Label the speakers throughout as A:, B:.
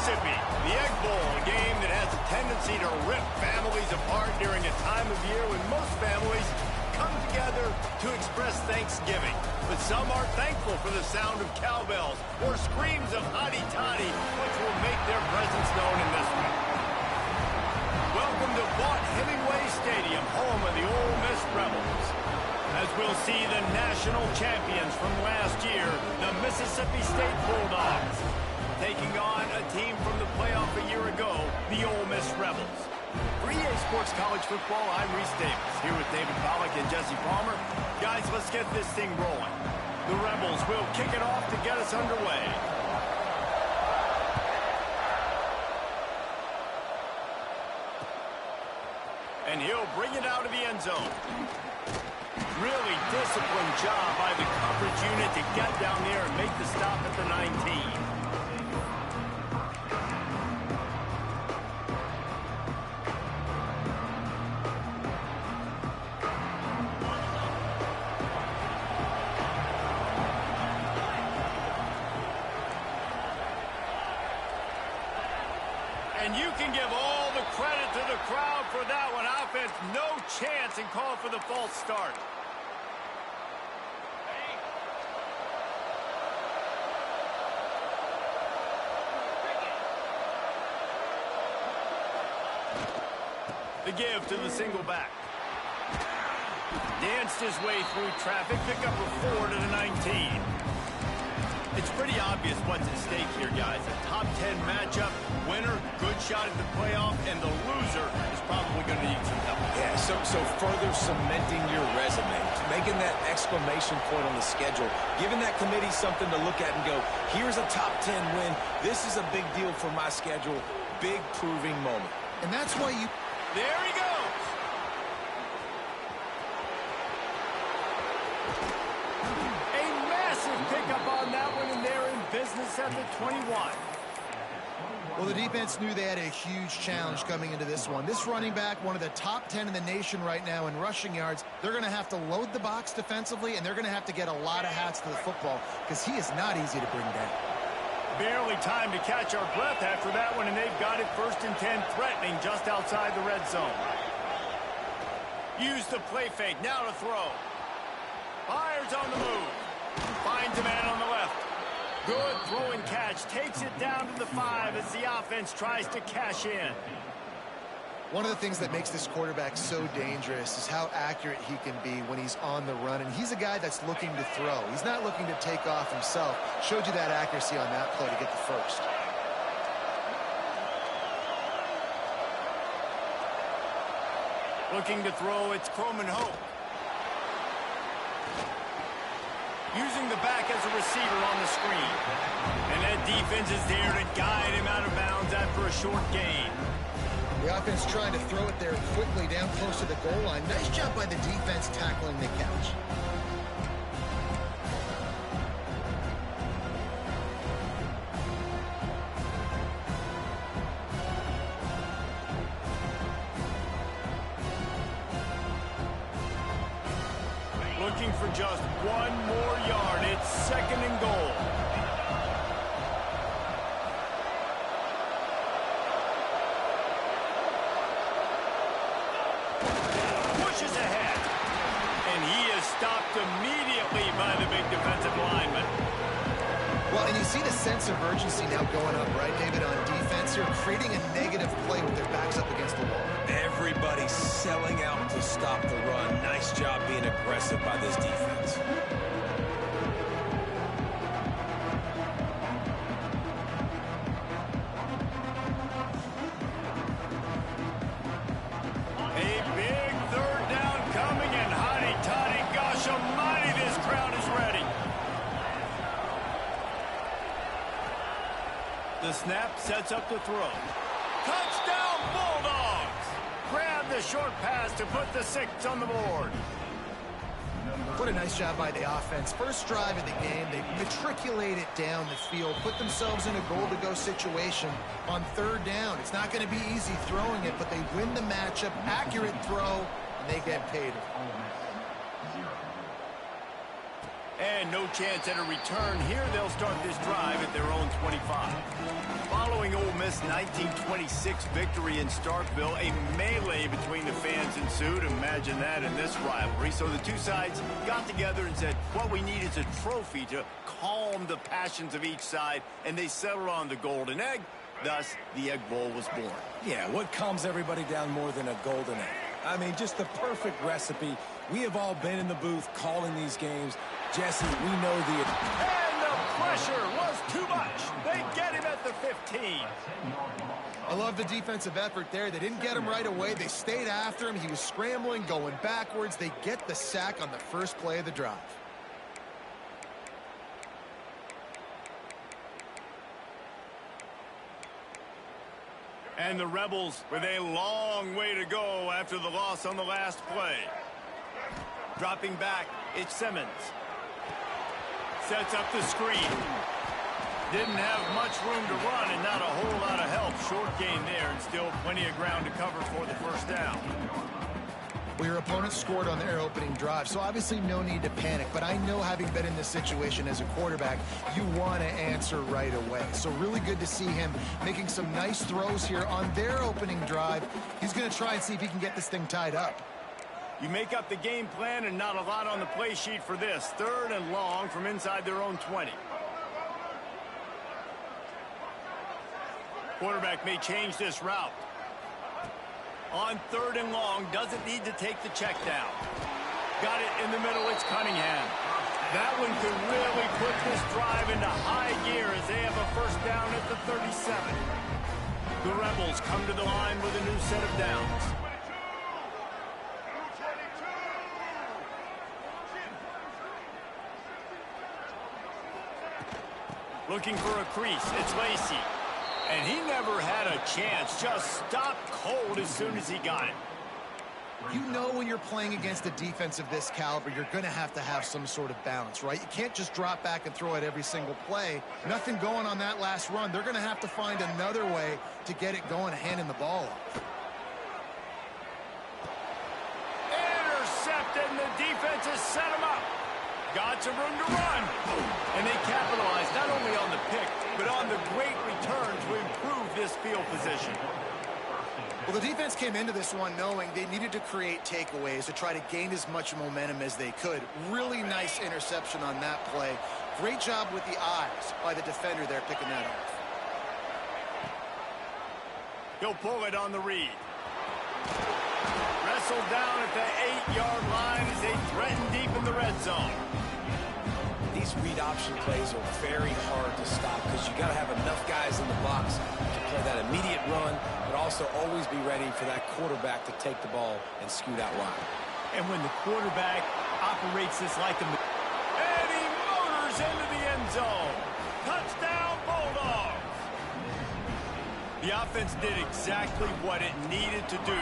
A: Mississippi. The Egg Bowl, a game that has a tendency to rip families apart during a time of year when most families come together to express Thanksgiving. But some are thankful for the sound of cowbells or screams of hotty toddy, which will make their presence known in this one. Welcome to Vaught-Hemingway Stadium, home of the Ole Miss Rebels. As we'll see the national champions from last year, the Mississippi State Bulldogs, taking on a team from the playoff a year ago, the Ole Miss Rebels. For EA Sports College Football, I'm Reese Davis, here with David Pollack and Jesse Palmer. Guys, let's get this thing rolling. The Rebels will kick it off to get us underway. And he'll bring it out of the end zone. Really disciplined job by the coverage unit to get down there and make the stop at the 19. And you can give all the credit to the crowd for that one. Offense, no chance, and call for the false start. The give to the single back. Danced his way through traffic, pick up a 4 to the 19. It's pretty obvious what's at stake here, guys. A top 10 matchup, winner, good shot at the playoff, and the loser is probably going to need some help.
B: Yeah, so further cementing your resume, making that exclamation point on the schedule, giving that committee something to look at and go, here's a top 10 win. This is a big deal for my schedule. Big proving moment.
C: And that's why you...
A: There he goes. Pickup on that one, and they're in business at the 21.
C: Well, the defense knew they had a huge challenge coming into this one. This running back, one of the top 10 in the nation right now in rushing yards, they're going to have to load the box defensively, and they're going to have to get a lot of hats to the football because he is not easy to bring down.
A: Barely time to catch our breath after that one, and they've got it 1st and 10, threatening just outside the red zone. Use the play fake, now to throw. Fires on the move. Finds a man on the left. Good throw and catch. Takes it down to the 5 as the offense tries to cash in.
C: One of the things that makes this quarterback so dangerous is how accurate he can be when he's on the run. And he's a guy that's looking to throw. He's not looking to take off himself. Showed you that accuracy on that play to get the first.
A: Looking to throw, it's Croman Hope. Using the back as a receiver on the screen. And that defense is there to guide him out of bounds after a short gain.
C: The offense trying to throw it there quickly down close to the goal line. Nice job by the defense tackling the catch.
A: Looking for just one more yard. It's 2nd and goal. Pushes ahead. And he is stopped immediately by the big defensive lineman.
C: Well, and you see the sense of urgency now going up, right, David, on defense here, creating a negative play with their backs up against the wall.
B: Everybody selling out to stop the run. Nice job being aggressive by this defense.
A: A big 3rd down coming, and hotty toddy, gosh almighty, this crowd is ready. The snap sets up the throw. Touchdown, Bulldogs! Grab the short pass to put the 6 on the board.
C: What a nice job by the offense. First drive of the game, they matriculate it down the field, put themselves in a goal-to-go situation on 3rd down. It's not going to be easy throwing it, but they win the matchup, accurate throw, and they get paid.
A: And no chance at a return here. They'll start this drive at their own 25. Following Ole Miss' 1926 victory in Starkville, a melee between the fans ensued. Imagine that in this rivalry. So the two sides got together and said, what we need is a trophy to calm the passions of each side, and they settled on the Golden Egg. Thus, the Egg Bowl was born.
B: Yeah, what calms everybody down more than a golden egg? I mean, just the perfect recipe. We have all been in the booth calling these games. Jesse, we know the...
A: And the pressure was too much. They get him at the 15.
C: I love the defensive effort there. They didn't get him right away. They stayed after him. He was scrambling, going backwards. They get the sack on the first play of the drive.
A: And the Rebels with a long way to go after the loss on the last play. Dropping back, it's Simmons. Sets up the screen. Didn't have much room to run and not a whole lot of help. Short gain there and still plenty of ground to cover for the first down.
C: Well, your opponent scored on their opening drive, so obviously no need to panic. But I know, having been in this situation as a quarterback, you want to answer right away. So really good to see him making some nice throws here on their opening drive. He's going to try and see if he can get this thing tied up.
A: You make up the game plan and not a lot on the play sheet for this. 3rd and long from inside their own 20. Quarterback may change this route. On 3rd and long, doesn't need to take the check down. Got it in the middle, it's Cunningham. That one could really put this drive into high gear as they have a first down at the 37. The Rebels come to the line with a new set of downs. Looking for a crease, it's Lacy. And he never had a chance, just stopped cold as soon as he got it.
C: You know, when you're playing against a defense of this caliber, you're going to have some sort of balance, right? You can't just drop back and throw it every single play. Nothing going on that last run. They're going to have to find another way to get it going, handing the ball off.
A: Intercepted, and the defense has set him up. Got some room to run. And they capitalized not only on the pick, but on the great return to improve this field position.
C: Well, the defense came into this one knowing they needed to create takeaways to try to gain as much momentum as they could. Really nice interception on that play. Great job with the eyes by the defender there picking that off.
A: He'll pull it on the read. Wrestled down at the 8-yard line as they threaten deep in the red zone.
B: These read option plays are very hard to stop because you got to have enough guys in the box to play that immediate run, but also always be ready for that quarterback to take the ball and scoot out wide.
A: And when the quarterback operates this like a... And he motors into the end zone. Touchdown, Bulldogs! The offense did exactly what it needed to do,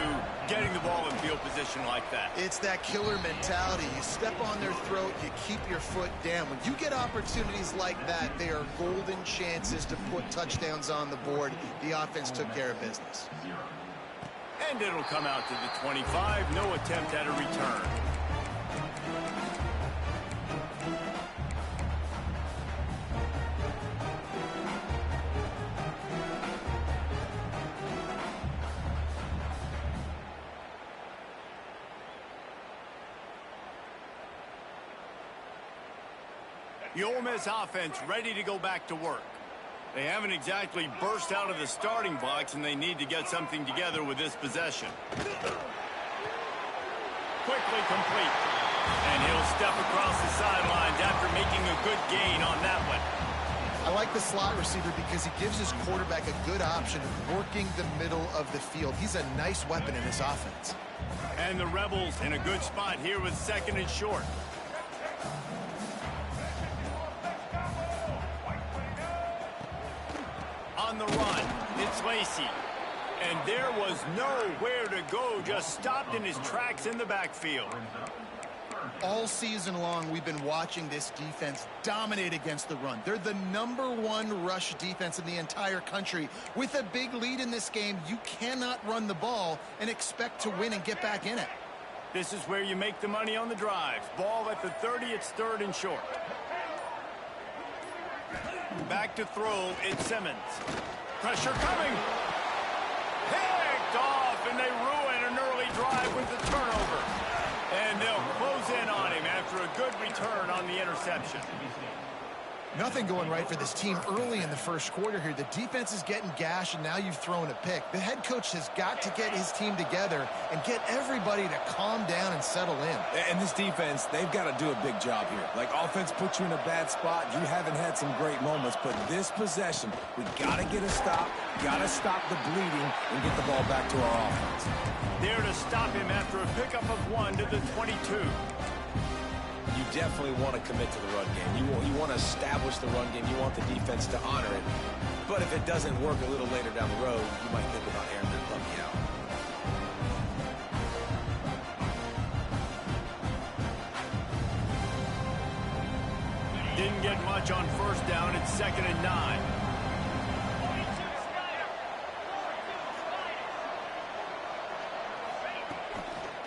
A: getting the ball in field position like that.
C: It's that killer mentality. You step on their throat, you keep your foot down. When you get opportunities like that, they are golden chances to put touchdowns on the board. The offense took care of business.
A: And it'll come out to the 25. No attempt at a return. The Ole Miss offense ready to go back to work. They haven't exactly burst out of the starting blocks, and they need to get something together with this possession. Quickly complete. And he'll step across the sidelines after making a good gain on that one.
C: I like the slot receiver because he gives his quarterback a good option of working the middle of the field. He's a nice weapon in his offense.
A: And the Rebels in a good spot here with 2nd and short. On the run, it's Lacy. And there was nowhere to go, just stopped in his tracks in the backfield.
C: All season long, we've been watching this defense dominate against the run. They're the #1 rush defense in the entire country. With a big lead in this game, you cannot run the ball and expect to win and get back in it.
A: This is where you make the money on the drives. Ball at the 30, it's 3rd and short. Back to throw, it's Simmons. Pressure coming. Picked off, and they ruin an early drive with the turnover. And they'll close in on him after a good return on the interception.
C: Nothing going right for this team early in the first quarter here. The defense is getting gashed, and now you've thrown a pick. The head coach has got to get his team together and get everybody to calm down and settle in.
B: And this defense, they've got to do a big job here. Like, offense puts you in a bad spot. You haven't had some great moments, but this possession, we got to get a stop, got to stop the bleeding, and get the ball back to our offense.
A: There to stop him after a pickup of 1 to the 22.
B: You definitely want to commit to the run game. You want to establish the run game. You want the defense to honor it. But if it doesn't work a little later down the road, you might think about airing that puppy out.
A: Didn't get much on 1st down. It's 2nd and 9.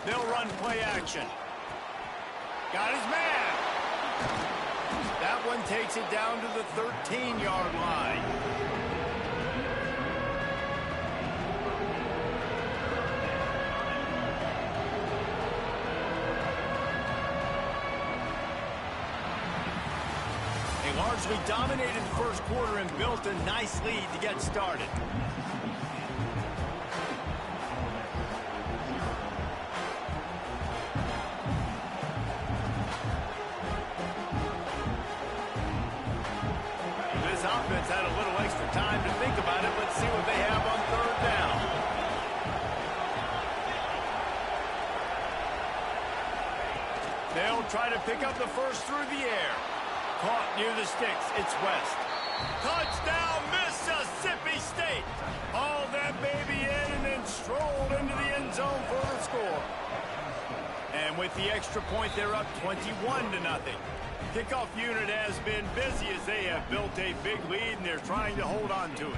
A: They'll run play action. Got his man. That one takes it down to the 13-yard line. They largely dominated the first quarter and built a nice lead to get started. Offense had a little extra time to think about it. Let's see what they have on 3rd down. They'll try to pick up the first through the air. Caught near the sticks. It's West. Touchdown, Mississippi State. Hauled that baby in and then strolled into the end zone for the score. And with the extra point, they're up 21 to nothing. Kickoff unit has been busy as they have built a big lead, and they're trying to hold on to it.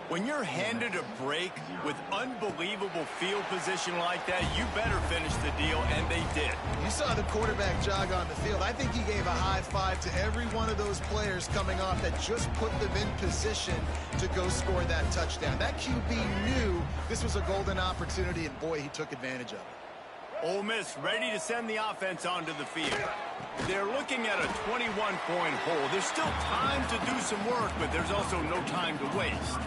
A: When you're handed a break with unbelievable field position like that, you better finish the deal, and they did.
C: You saw the quarterback jog on the field. I think he gave a high five to every one of those players coming off that just put them in position to go score that touchdown. That QB knew this was a golden opportunity, and boy, he took advantage of it.
A: Ole Miss ready to send the offense onto the field. They're looking at a 21-point hole. There's still time to do some work, but there's also no time to waste.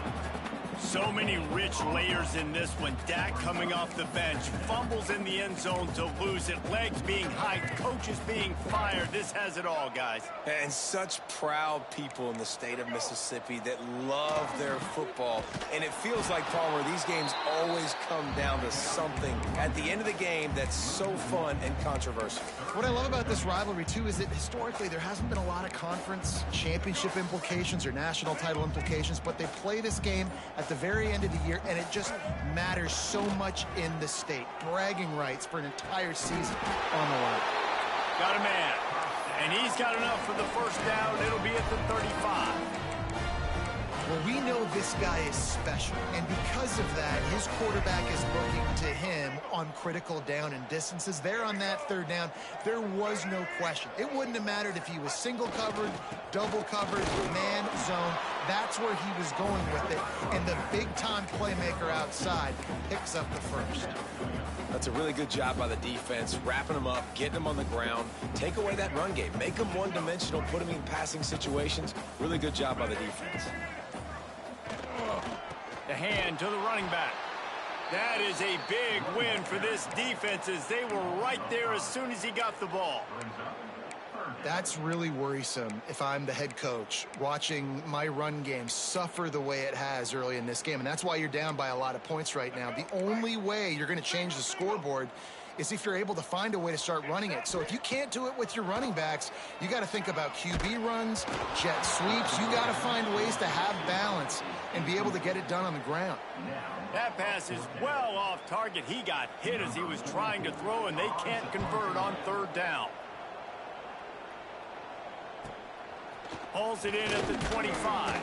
A: So many rich layers in this one. Dak coming off the bench, fumbles in the end zone to lose it, legs being hiked, coaches being fired. This has it all, guys.
B: And such proud people in the state of Mississippi that love their football. And it feels like, Palmer, these games always come down to something at the end of the game that's so fun and controversial.
C: What I love about this rivalry, too, is that historically there hasn't been a lot of conference championship implications or national title implications, but they play this game at the very end of the year, and it just matters so much in the state. Bragging rights for an entire season on the line.
A: Got a man, and he's got enough for the first down. It'll be at the 35.
C: Well, we know this guy is special, and because of that, his quarterback is looking to him on critical down and distances. There on that 3rd down, there was no question. It wouldn't have mattered if he was single covered, double covered, man zone. That's where he was going with it, and the big-time playmaker outside picks up the first.
B: That's a really good job by the defense, wrapping them up, getting them on the ground, take away that run game, make them one-dimensional, put them in passing situations. Really good job by the defense.
A: The hand to the running back. That is a big win for this defense as they were right there as soon as he got the ball.
C: That's really worrisome if I'm the head coach, watching my run game suffer the way it has early in this game. And that's why you're down by a lot of points right now. The only way you're going to change the scoreboard is if you're able to find a way to start running it. So if you can't do it with your running backs, you got to think about QB runs, jet sweeps. You got to find ways to have balance and be able to get it done on the ground.
A: That pass is well off target. He got hit as he was trying to throw, and they can't convert on 3rd down. Hauls it in at the 25.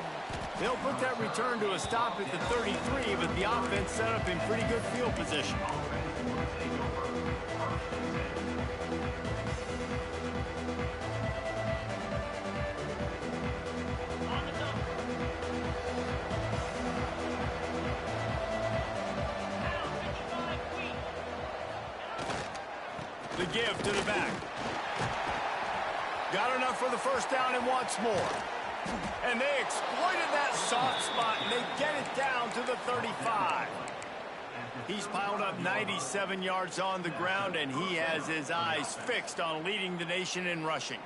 A: They'll put that return to a stop at the 33, but the offense set up in pretty good field position. The give to the back. Got enough for the first down and wants more. And they exploited that soft spot, and they get it down to the 35. He's piled up 97 yards on the ground, and he has his eyes fixed on leading the nation in rushing.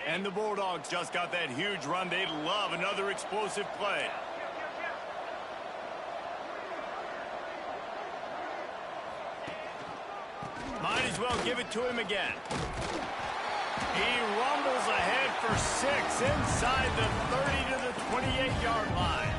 A: And the Bulldogs just got that huge run. They'd love another explosive play. Might as well give it to him again. He rumbles ahead for 6 inside the 30 to the 28-yard line.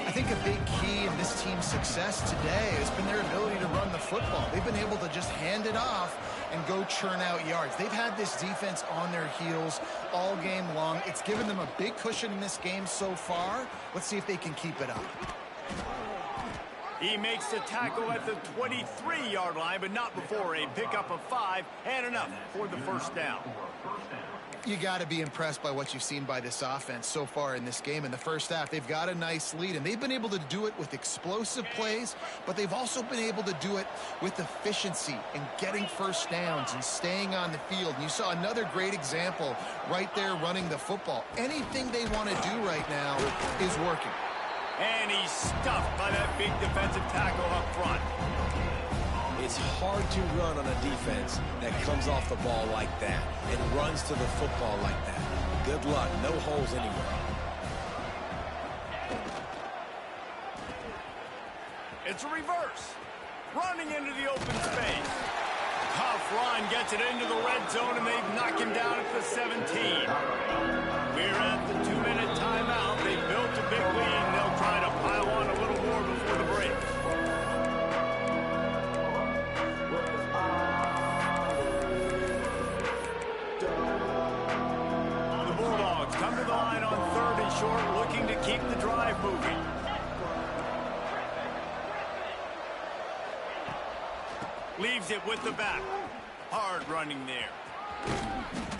C: I think a big key in this team's success today has been their ability to run the football. They've been able to just hand it off and go churn out yards. They've had this defense on their heels all game long. It's given them a big cushion in this game so far. Let's see if they can keep it up.
A: He makes the tackle at the 23-yard line, but not before a pickup of 5 and enough for the first down.
C: You got to be impressed by what you've seen by this offense so far in this game. In the first half, they've got a nice lead, and they've been able to do it with explosive plays, but they've also been able to do it with efficiency and getting first downs and staying on the field. And you saw another great example right there running the football. Anything they want to do right now is working.
A: And he's stuffed by that big defensive tackle up front.
B: It's hard to run on a defense that comes off the ball like that and runs to the football like that. Good luck. No holes anywhere.
A: It's a reverse. Running into the open space. Tough run gets it into the red zone, and they've knocked him down at the 17. We're at the 2-minute timeout. They built a big lead, and they'll try to pile on a little more before the break. The Bulldogs come to the line on 3rd and short, looking to keep the drive moving. Leaves it with the back. Hard running there.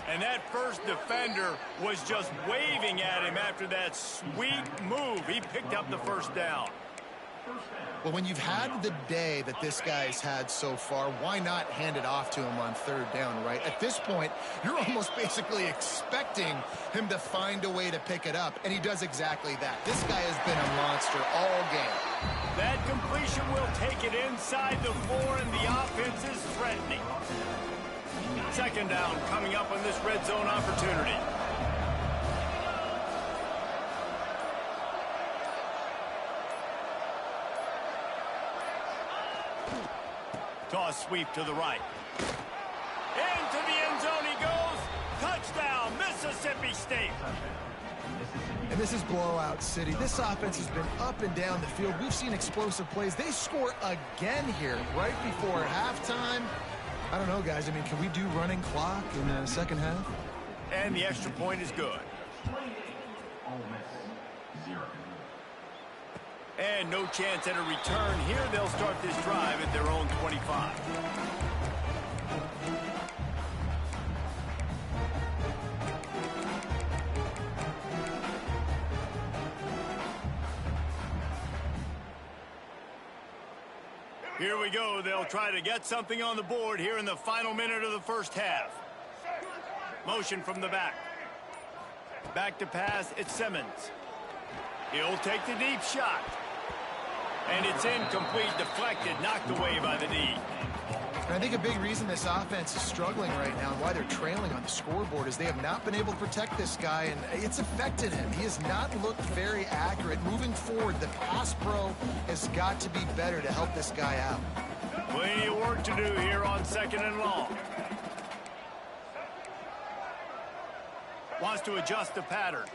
A: And that first defender was just waving at him after that sweet move. He picked up the first down.
C: Well, when you've had the day that this guy's had so far, why not hand it off to him on 3rd down, right? At this point, you're almost basically expecting him to find a way to pick it up, and he does exactly that. This guy has been a monster all game.
A: That completion will take it inside the 4, and the offense is threatening. 2nd down coming up on this red zone opportunity. Toss sweep to the right. Into the end zone he goes. Touchdown, Mississippi State.
C: And this is blowout city. This offense has been up and down the field. We've seen explosive plays. They score again here right before halftime. I don't know, guys. I mean, can we do running clock in the second half?
A: And the extra point is good. And no chance at a return here. They'll start this drive at their own 25. Here we go. They'll try to get something on the board here in the final minute of the first half. Motion from the back. Back to pass. It's Simmons. He'll take the deep shot. And it's incomplete, deflected, knocked away by the D.
C: And I think a big reason this offense is struggling right now and why they're trailing on the scoreboard is they have not been able to protect this guy, and it's affected him. He has not looked very accurate. Moving forward, the pass pro has got to be better to help this guy out.
A: Plenty of work to do here on 2nd and long. Wants to adjust the pattern.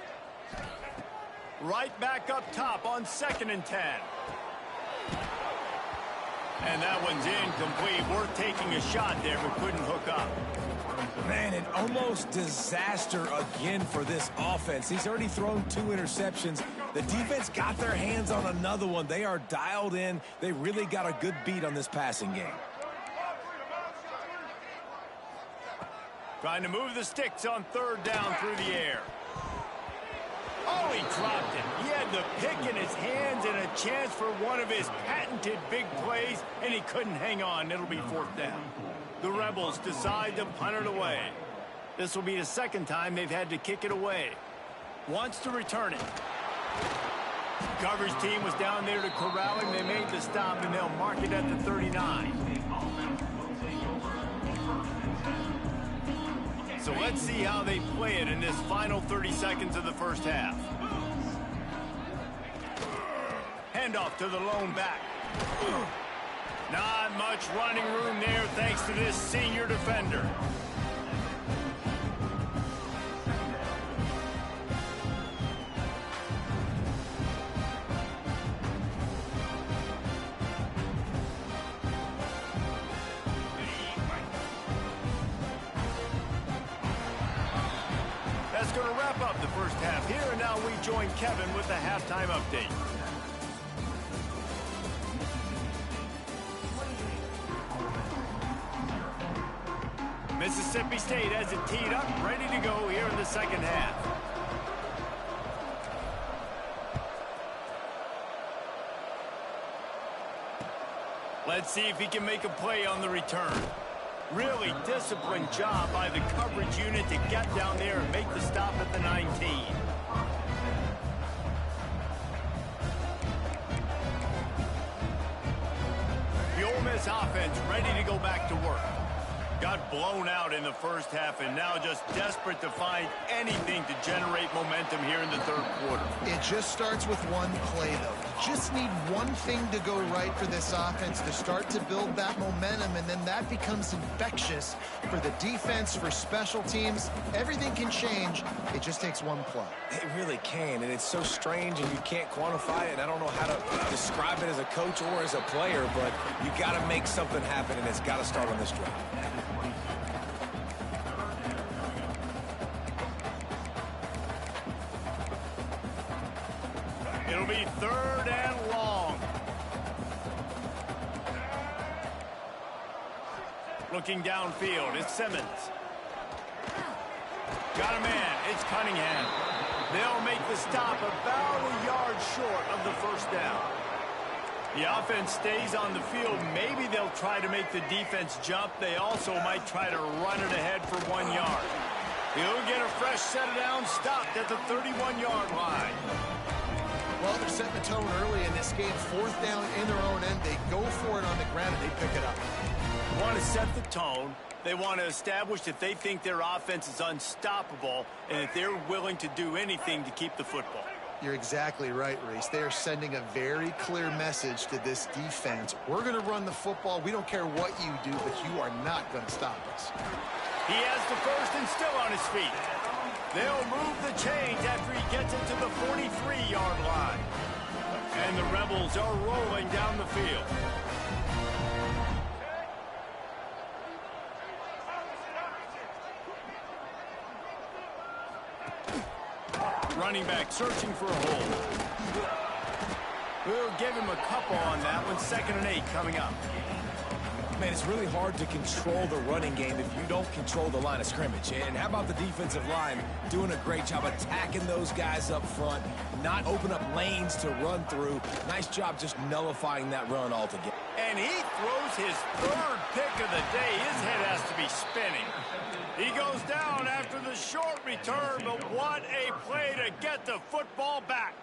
A: Right back up top on 2nd and 10. And that one's incomplete. Worth taking a shot there, but couldn't hook up.
B: Man, an almost disaster again for this offense. He's already thrown 2 interceptions. The defense got their hands on another one. They are dialed in. They really got a good beat on this passing game.
A: Trying to move the sticks on 3rd down through the air. Oh, he dropped it. He had the pick in his hands and a chance for one of his patented big plays, and he couldn't hang on. It'll be 4th down. The Rebels decide to punt it away. This will be the 2nd time they've had to kick it away. Wants to return it. Coverage team was down there to corral him. They made the stop, and they'll mark it at the 39. So let's see how they play it in this final 30 seconds of the first half. Handoff to the lone back. Not much running room there thanks to this senior defender. That's going to wrap up the first half here, and now we join Kevin with the halftime update. Mississippi State has it teed up, ready to go here in the 2nd half. Let's see if he can make a play on the return. Really disciplined job by the coverage unit to get down there and make the stop at the 19. The Ole Miss offense ready to go back to work. Got blown out in the first half and now just desperate to find anything to generate momentum here in the 3rd quarter.
C: It just starts with one play, though. You just need one thing to go right for this offense to start to build that momentum, and then that becomes infectious for the defense, for special teams. Everything can change. It just takes one play.
B: It really can, and it's so strange, and you can't quantify it. And I don't know how to describe it as a coach or as a player, but you got to make something happen, and it's got to start on this drive.
A: It'll be 3rd and long. Looking downfield, it's Simmons. Got a man, it's Cunningham. They'll make the stop about a yard short of the 1st down. The offense stays on the field. Maybe they'll try to make the defense jump. They also might try to run it ahead for 1 yard. He'll get a fresh set of downs stopped at the 31-yard line.
C: Well, they're setting the tone early in this game. 4th down in their own end. They go for it on the ground, and they pick it up.
A: Want to set the tone. They want to establish that they think their offense is unstoppable and that they're willing to do anything to keep the football.
C: You're exactly right, Reese. They are sending a very clear message to this defense. We're going to run the football. We don't care what you do, but you are not going to stop us.
A: He has the 1st and still on his feet. They'll move the chains after he gets it to the 43-yard line. And the Rebels are rolling down the field. Running back searching for a hole. We'll give him a couple on that one. 2nd and 8 coming up.
B: Man, it's really hard to control the running game if you don't control the line of scrimmage. And how about the defensive line doing a great job attacking those guys up front, not open up lanes to run through. Nice job just nullifying that run altogether.
A: And he throws his 3rd pick of the day. His head has to be spinning. He goes down after the short return, but what a play to get the football back.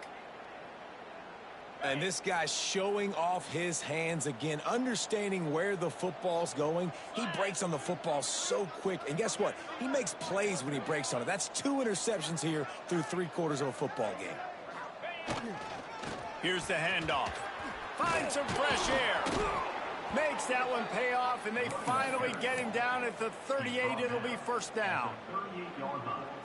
B: And this guy's showing off his hands again, understanding where the football's going. He breaks on the football so quick. And guess what? He makes plays when he breaks on it. That's 2 interceptions here through 3/4 of a football game.
A: Here's the handoff. Finds some fresh air. Makes that one pay off, and they finally get him down at the 38. It'll be 1st down.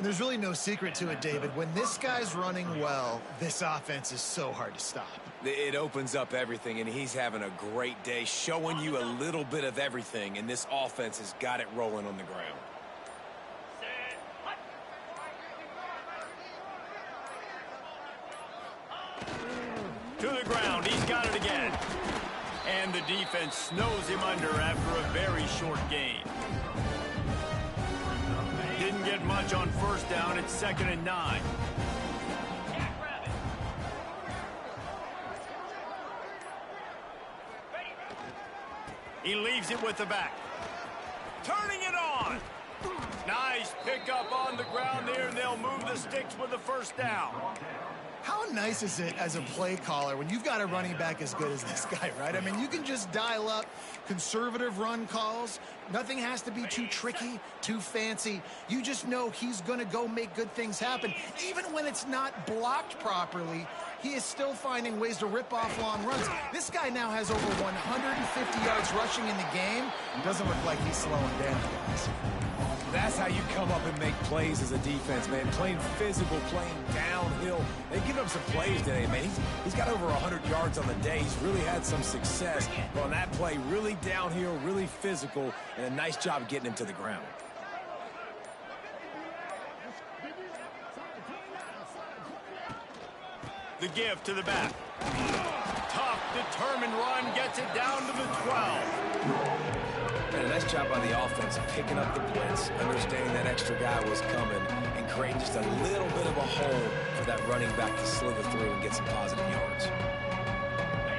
C: And there's really no secret to it, David. When this guy's running well, this offense is so hard to stop.
B: It opens up everything, and he's having a great day, showing you a little bit of everything, and this offense has got it rolling on the ground.
A: To the ground, he's got it again. And the defense snows him under after a very short gain. Didn't get much on first down. It's 2nd and 9. He leaves it with the back. Turning it on. Nice pickup on the ground there, and they'll move the sticks with the first down.
C: How nice is it as a play caller when you've got a running back as good as this guy, right? I mean, you can just dial up conservative run calls. Nothing has to be too tricky, too fancy. You just know he's going to go make good things happen. Even when it's not blocked properly, he is still finding ways to rip off long runs. This guy now has over 150 yards rushing in the game. Doesn't look like he's slowing down, guys.
B: That's how you come up and make plays as a defense, man. Playing physical, playing downhill. They give him some plays today, man. He's got over 100 yards on the day. He's really had some success. But on that play, really downhill, really physical, and a nice job getting him to the ground.
A: The give to the back. Tough, determined run, gets it down to the 12.
B: And a nice job by the offense picking up the blitz, understanding that extra guy was coming, and creating just a little bit of a hole for that running back to slither through and get some positive yards.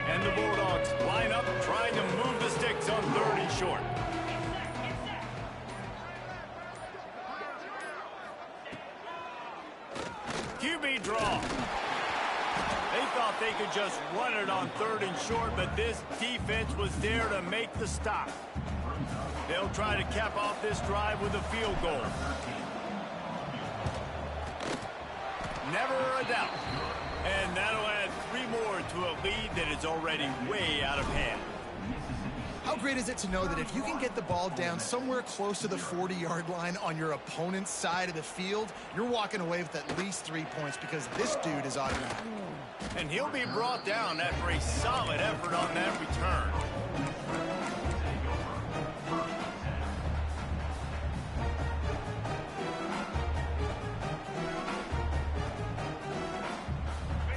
A: And the Bulldogs line up, trying to move the sticks on 3rd and short. QB draw. They thought they could just run it on 3rd and short, but this defense was there to make the stop. They'll try to cap off this drive with a field goal. Never a doubt. And that'll add 3 more to a lead that is already way out of hand.
C: How great is it to know that if you can get the ball down somewhere close to the 40-yard line on your opponent's side of the field, you're walking away with at least 3 points because this dude is automatic.
A: And he'll be brought down after a solid effort on that return.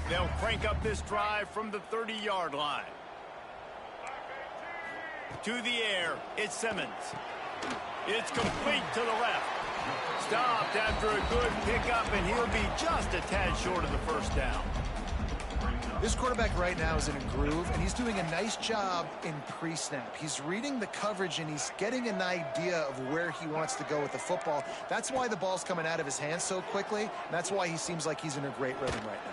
A: They'll crank up this drive from the 30-yard line. To the air, it's Simmons. It's complete to the left. Stopped after a good pickup, and he'll be just a tad short of the first down.
C: This quarterback right now is in a groove, and he's doing a nice job in pre-snap. He's reading the coverage, and he's getting an idea of where he wants to go with the football. That's why the ball's coming out of his hands so quickly, and that's why he seems like he's in a great rhythm right now.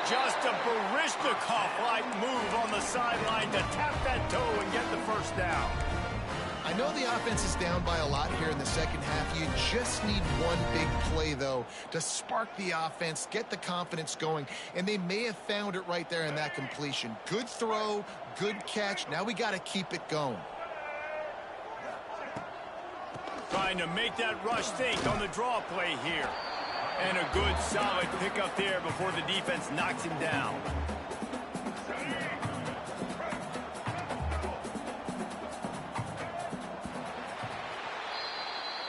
A: Just a Baryshnikov-like move on the sideline to tap that toe and get the first down.
C: I know the offense is down by a lot here in the second half. You just need one big play, though, to spark the offense, get the confidence going, and they may have found it right there in that completion. Good throw, good catch. Now we got to keep it going.
A: Trying to make that rush think on the draw play here. And a good, solid pickup there before the defense knocks him down.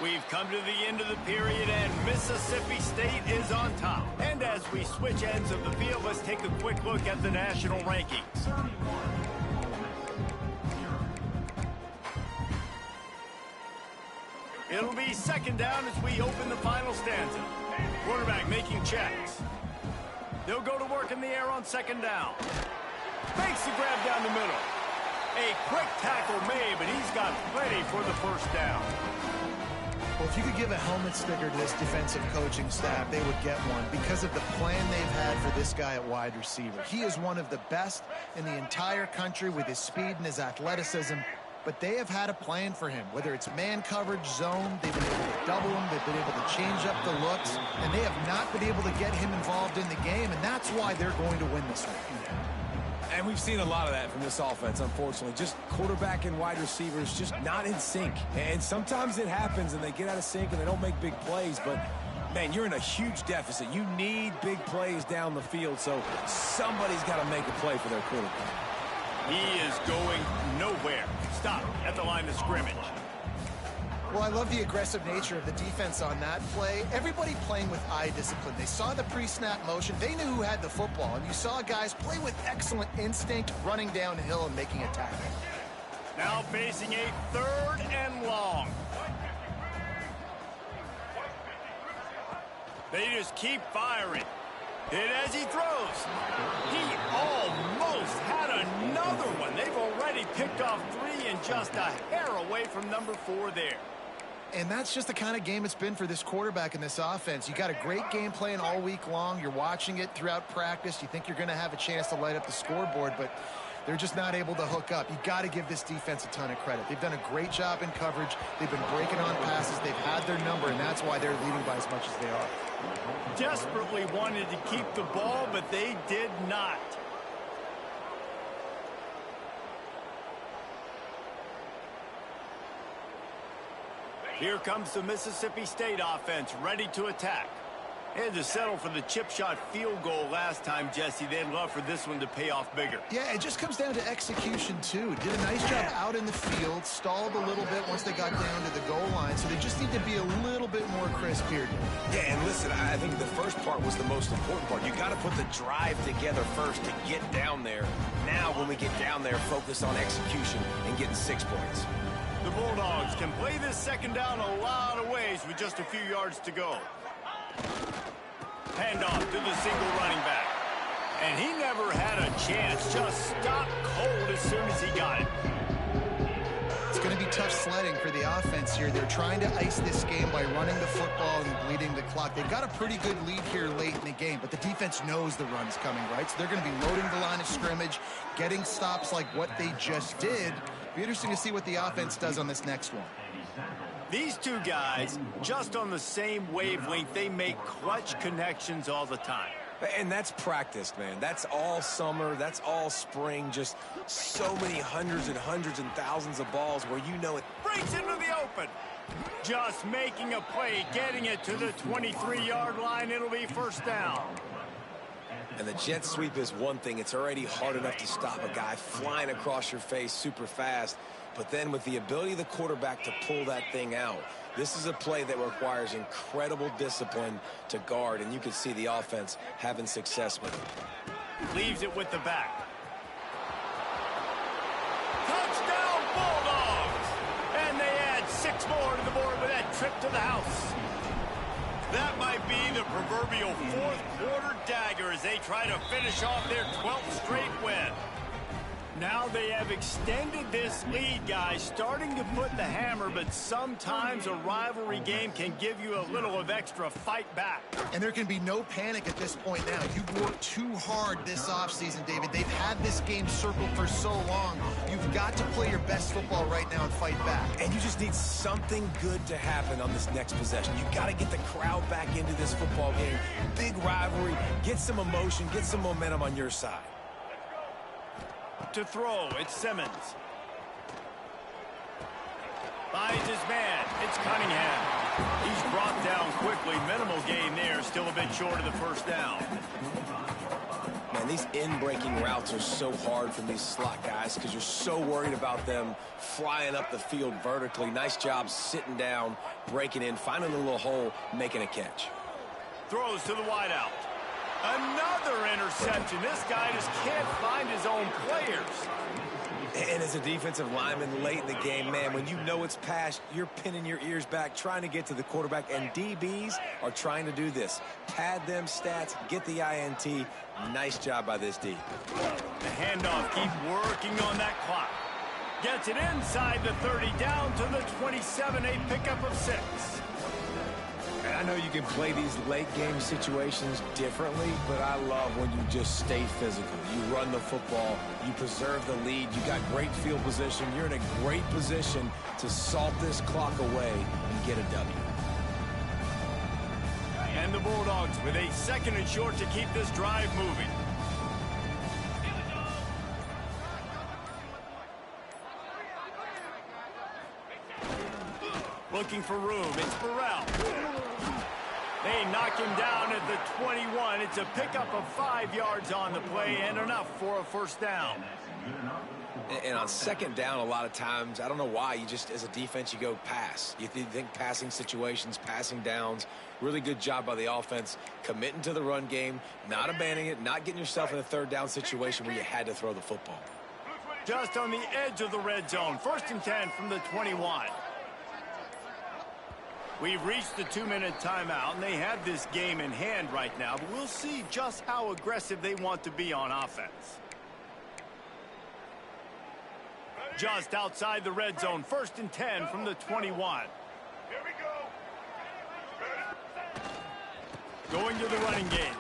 A: We've come to the end of the period, and Mississippi State is on top. And as we switch ends of the field, let's take a quick look at the national rankings. It'll be 2nd down as we open the final stanza. Quarterback making checks. They'll go to work in the air on 2nd down. Makes the grab down the middle. A quick tackle made, but he's got plenty for the first down.
C: Well, if you could give a helmet sticker to this defensive coaching staff, they would get one because of the plan they've had for this guy at wide receiver. He is one of the best in the entire country with his speed and his athleticism. But they have had a plan for him, whether it's man coverage, zone, they've been able to double him, they've been able to change up the looks, and they have not been able to get him involved in the game, and that's why they're going to win this one.
B: And we've seen a lot of that from this offense, unfortunately. Just quarterback and wide receivers just not in sync. And sometimes it happens and they get out of sync and they don't make big plays. But, man, you're in a huge deficit. You need big plays down the field, so somebody's got to make a play for their quarterback.
A: He is going nowhere. Stop at the line of scrimmage.
C: Well, I love the aggressive nature of the defense on that play. Everybody playing with eye discipline. They saw the pre-snap motion. They knew who had the football. And you saw guys play with excellent instinct, running downhill and making a tackle.
A: Now facing a 3rd and long. They just keep firing. Hit as he throws. He almost had another one. They've already picked off 3 and just a hair away from number 4 there.
C: And that's just the kind of game it's been for this quarterback in this offense. You got a great game plan all week long. You're watching it throughout practice. You think you're going to have a chance to light up the scoreboard, but they're just not able to hook up. You got to give this defense a ton of credit. They've done a great job in coverage. They've been breaking on passes. They've had their number, and that's why they're leading by as much as they are.
A: Desperately wanted to keep the ball, but they did not. Here comes the Mississippi State offense, ready to attack. They had to settle for the chip shot field goal last time, Jesse. They'd love for this one to pay off bigger.
C: Yeah, it just comes down to execution, too. Did a nice job out in the field, stalled a little bit once they got down to the goal line, so they just need to be a little bit more crisp here.
B: Yeah, and listen, I think the first part was the most important part. You got to put the drive together first to get down there. Now, when we get down there, focus on execution and getting 6 points.
A: The Bulldogs can play this second down a lot of ways with just a few yards to go. Handoff to the single running back. And he never had a chance. Just stopped cold as soon as he got it.
C: It's going to be tough sledding for the offense here. They're trying to ice this game by running the football and bleeding the clock. They've got a pretty good lead here late in the game, but the defense knows the run's coming, right? So they're going to be loading the line of scrimmage, getting stops like what they just did. Be interesting to see what the offense does on this next one.
A: These two guys, just on the same wavelength, they make clutch connections all the time.
B: And that's practice, man. That's all summer. That's all spring. Just so many hundreds and thousands of balls where you know it.
A: Breaks into the open. Just making a play, getting it to the 23-yard line. It'll be first down.
B: And the jet sweep is one thing. It's already hard enough to stop a guy flying across your face super fast. But then with the ability of the quarterback to pull that thing out, this is a play that requires incredible discipline to guard, and you can see the offense having success with it.
A: Leaves it with the back. Touchdown, Bulldogs! And they add 6 more to the board with that trip to the house. That might be the proverbial 4th quarter dagger as they try to finish off their 12th straight win. Now they have extended this lead, guys, starting to put the hammer, but sometimes a rivalry game can give you a little of extra fight back.
C: And there can be no panic at this point now. You've worked too hard this offseason, David. They've had this game circled for so long. You've got to play your best football right now and fight back.
B: And you just need something good to happen on this next possession. You got to get the crowd back into this football game. Big rivalry. Get some emotion. Get some momentum on your side.
A: To throw, it's Simmons. Finds his man, it's Cunningham. He's brought down quickly, minimal gain there, still a bit short of the first down.
B: Man, these in-breaking routes are so hard from these slot guys because you're so worried about them flying up the field vertically. Nice job sitting down, breaking in, finding a little hole, making a catch.
A: Throws to the wideout. Another interception. This guy just can't find his own players.
B: And as a defensive lineman late in the game, man, when you know it's past, you're pinning your ears back, trying to get to the quarterback, and DBs are trying to do this. Pad them stats, get the INT. Nice job by this D.
A: The handoff, keep working on that clock. Gets it inside the 30, down to the 27, a pickup of 6.
B: And I know you can play these late-game situations differently, but I love when you just stay physical. You run the football, you preserve the lead, you got great field position, you're in a great position to salt this clock away and get a W.
A: And the Bulldogs with a 2nd and short to keep this drive moving. looking for room. It's Burrell. They knock him down at the 21. It's a pickup of 5 yards on the play and enough for a first down.
B: And on second down, a lot of times, I don't know why, you just, as a defense, you go pass. You think passing situations, passing downs. Really good job by the offense, committing to the run game, not abandoning it, not getting yourself in a third down situation where you had to throw the football.
A: Just on the edge of the red zone. 1st and 10 from the 21. We've reached the 2-minute timeout, and they have this game in hand right now, but we'll see just how aggressive they want to be on offense. Just outside the red zone, 1st and 10 from the 21.
D: Here we go.
A: Going to the running game.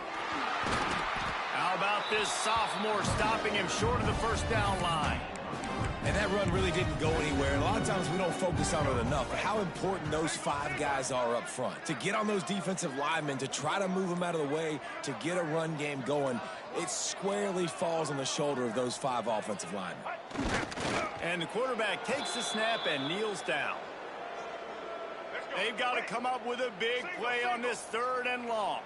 A: How about this sophomore stopping him short of the first down line?
B: And that run really didn't go anywhere. And a lot of times we don't focus on it enough, but how important those 5 guys are up front. To get on those defensive linemen, to try to move them out of the way, to get a run game going, it squarely falls on the shoulder of those 5 offensive linemen.
A: And the quarterback takes the snap and kneels down. They've got to come up with a big play on this 3rd and long.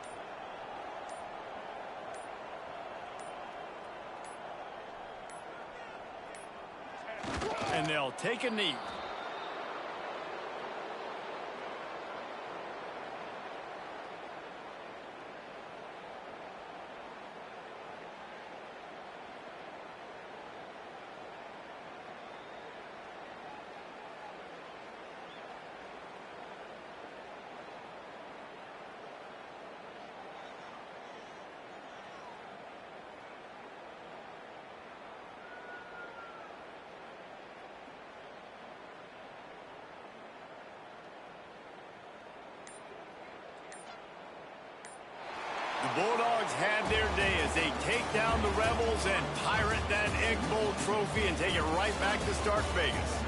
A: And they'll take a knee. The Bulldogs have their day as they take down the Rebels and pirate that Egg Bowl trophy and take it right back to Stark Vegas.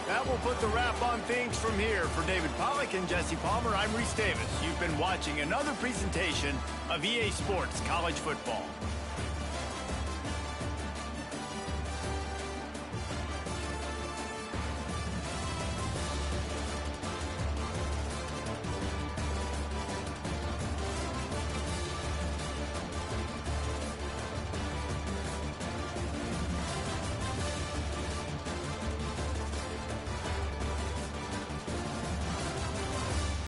A: That will put the wrap on things from here. For David Pollack and Jesse Palmer, I'm Reese Davis. You've been watching another presentation of EA Sports College Football.